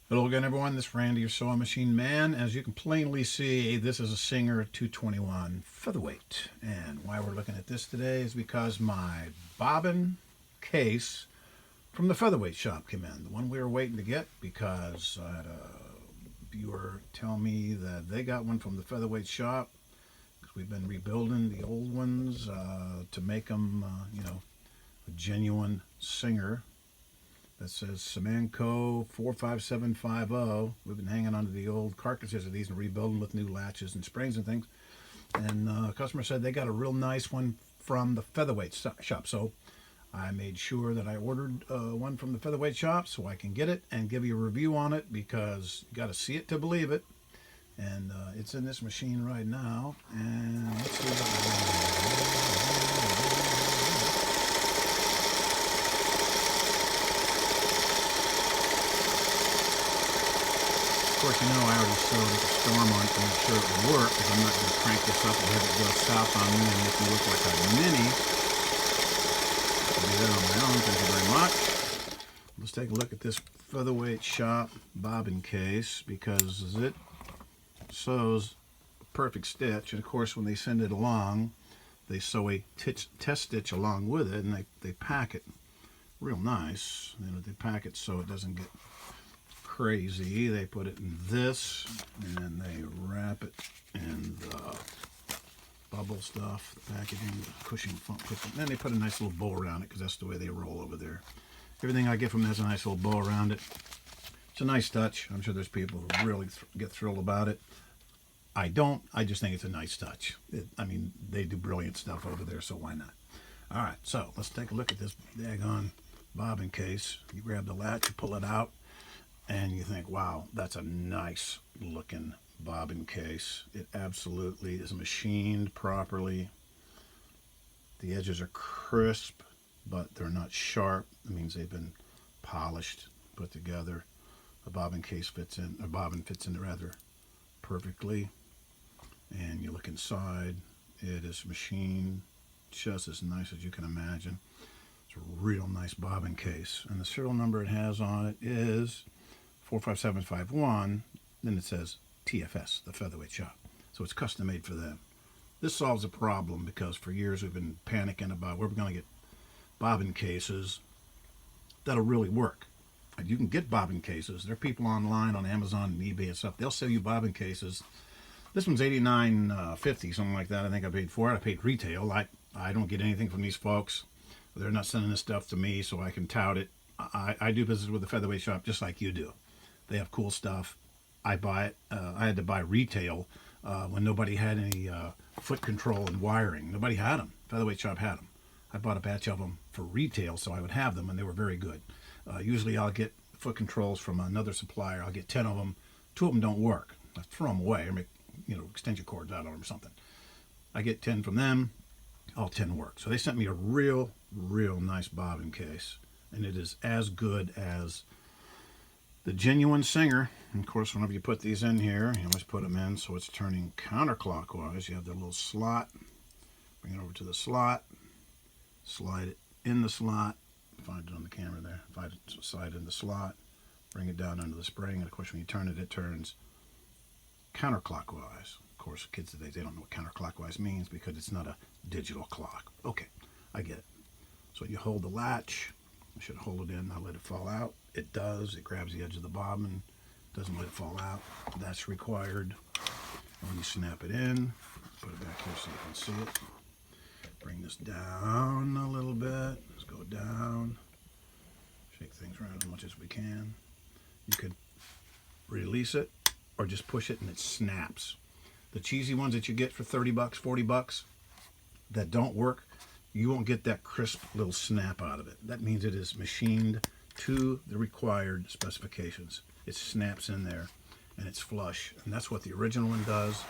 Hello again, everyone. This is Randy, your sewing machine man. As you can plainly see, this is a Singer 221 Featherweight. And why we're looking at this today is because my bobbin case from the Featherweight shop came in. The one we were waiting to get, because I had a viewer tell me that they got one from the Featherweight shop. Because we've been rebuilding the old ones to make them, a genuine Singer. That says Semanco 45750. We've been hanging onto the old carcasses of these and rebuilding with new latches and springs and things. And a customer said they got a real nice one from the Featherweight shop. So I made sure that I ordered one from the Featherweight shop so I can get it and give you a review on it, because you got to see it to believe it. And it's in this machine right now. And let's see what Of course, you know I already sewed at the storm on it to make sure it would work, because I'm not going to crank this up and have it go south on me and make me look like a mini. I'll do that on my own. Thank you very much. Let's take a look at this Featherweight Shop bobbin case, because it sews a perfect stitch. And of course, when they send it along, they sew a test stitch along with it, and they pack it real nice. They pack it so it doesn't get crazy. They put it in this, and they wrap it in the bubble stuff, the packaging, the cushion, and then they put a nice little bow around it, because that's the way they roll over there. Everything I get from them has a nice little bow around it. It's a nice touch. I'm sure there's people who really get thrilled about it. I don't. I just think it's a nice touch. They do brilliant stuff over there, so why not? All right, so let's take a look at this daggone bobbin case. You grab the latch, you pull it out, and you think, wow, that's a nice looking bobbin case. It absolutely is machined properly. The edges are crisp, but they're not sharp. It means they've been polished, put together. The bobbin case fits in, or bobbin fits in rather perfectly. And you look inside, it is machined just as nice as you can imagine. It's a real nice bobbin case. And the serial number it has on it is 45751, then it says TFS, the Featherweight Shop. So it's custom made for them. This solves a problem, because for years we've been panicking about where we're going to get bobbin cases that'll really work. And you can get bobbin cases. There are people online on Amazon and eBay and stuff. They'll sell you bobbin cases. This one's $89.50, something like that. I think I paid for it. I paid retail. I don't get anything from these folks. They're not sending this stuff to me so I can tout it. I do business with the Featherweight Shop just like you do. They have cool stuff. I buy it. I had to buy retail when nobody had any foot control and wiring. Nobody had them. Featherweight Shop had them. I bought a batch of them for retail so I would have them, and they were very good. Usually I'll get foot controls from another supplier. I'll get 10 of them. 2 of them don't work. I throw them away or make extension cords out of them or something. I get 10 from them. All 10 work. So they sent me a real nice bobbin case, and it is as good as the genuine Singer. And of course, whenever you put these in here, you always put them in so it's turning counterclockwise. You have the little slot. Bring it over to the slot. Slide it in the slot. Find it on the camera there. Slide it in the slot. Bring it down under the spring. And of course, when you turn it, it turns counterclockwise. Of course, kids today, they don't know what counterclockwise means, because it's not a digital clock. Okay, I get it. So you hold the latch. You should hold it in, not let it fall out. It does. It grabs the edge of the bobbin, doesn't let it fall out. That's required. And when you snap it in, put it back here so you can see it. Bring this down a little bit. Let's go down. Shake things around as much as we can. You could release it or just push it and it snaps. The cheesy ones that you get for 30 bucks, 40 bucks that don't work, you won't get that crisp little snap out of it. That means it is machined to the required specifications. It snaps in there and it's flush, and that's what the original one does.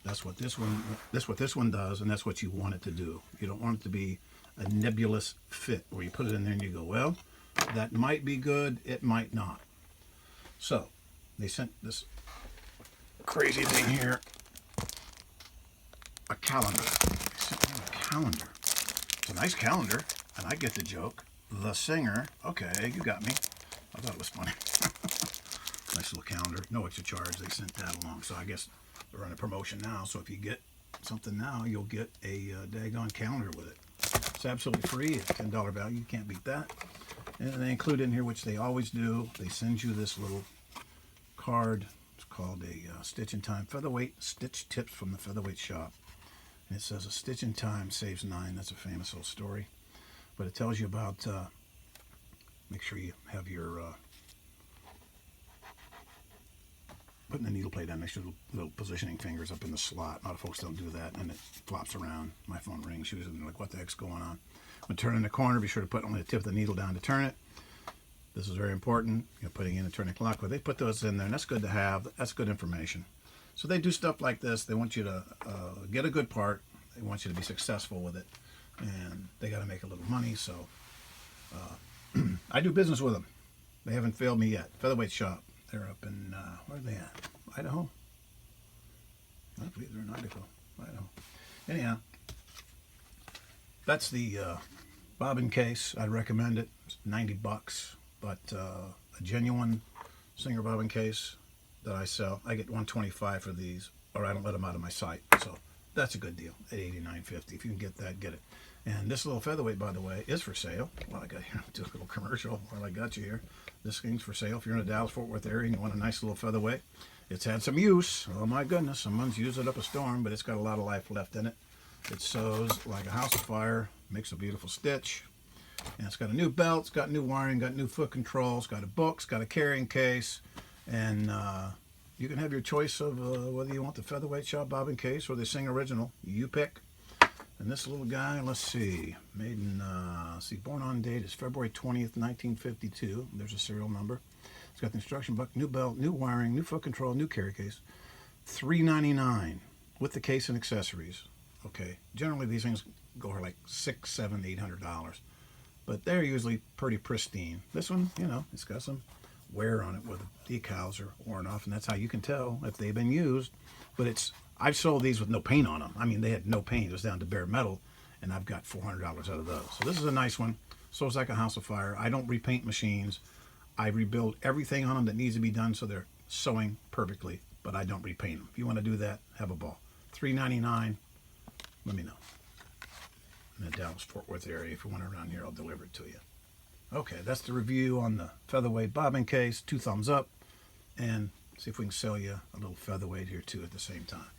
That's what this one does, and that's what you want it to do. You don't want it to be a nebulous fit where you put it in there and you go, well, that might be good, it might not. So they sent this crazy thing here, a calendar. They sent me a calendar. It's a nice calendar, and I get the joke. The Singer. Okay, you got me. I thought it was funny. Nice little calendar. No extra charge. They sent that along. So I guess they're on a promotion now. So if you get something now, you'll get a daggone calendar with it. It's absolutely free. It's $10 value. You can't beat that. And they include in here, which they always do, they send you this little card. It's called a Stitch in Time Featherweight Stitch Tips from the Featherweight Shop. And it says a stitch in time saves 9. That's a famous old story. But it tells you about, make sure you have your, putting the needle plate down, make sure the little positioning fingers up in the slot. A lot of folks don't do that, and it flops around. My phone rings usually, and they're like, what the heck's going on? When turning the corner, be sure to put only the tip of the needle down to turn it. This is very important. You're putting in a turning clock, but they put those in there, and that's good to have. That's good information. So they do stuff like this. They want you to get a good part. They want you to be successful with it, and they got to make a little money. So I do business with them. They haven't failed me yet. Featherweight Shop. They're up in, where are they at? Idaho? I believe they're in Idaho. Anyhow, that's the bobbin case. I'd recommend it. It's $90, but a genuine Singer bobbin case that I sell, I get $125 for these, or I don't let them out of my site. So that's a good deal at $89.50. If you can get that, get it. And this little featherweight, by the way, is for sale. Well, I got here, do a little commercial while I got you here. This thing's for sale. If you're in the Dallas-Fort Worth area and you want a nice little featherweight, it's had some use. Oh my goodness, someone's used it up a storm, but it's got a lot of life left in it. It sews like a house of fire, makes a beautiful stitch. And it's got a new belt, it's got new wiring, got new foot controls, got a book, it's got a carrying case, and you can have your choice of whether you want the Featherweight Shop bobbin case or the Singer original. You pick. And this little guy, let's see, made in, born on date is February 20th, 1952. There's a serial number. It's got the instruction book, new belt, new wiring, new foot control, new carry case. $3.99 with the case and accessories. Okay, generally these things go for like $600, $700, $800, but they're usually pretty pristine. This one, you know, it's got some wear on it where the decals are worn off, and that's how you can tell if they've been used. But I've sold these with no paint on them. I mean, they had no paint. It was down to bare metal, and I've got $400 out of those. So this is a nice one. So it's like a house of fire. I don't repaint machines. I rebuild everything on them that needs to be done so they're sewing perfectly, but I don't repaint them. If you want to do that, have a ball. $3.99. Let me know. In the Dallas-Fort Worth area, if you want it around here, I'll deliver it to you. Okay, that's the review on the Featherweight bobbin case. 2 thumbs up, and see if we can sell you a little featherweight here too at the same time.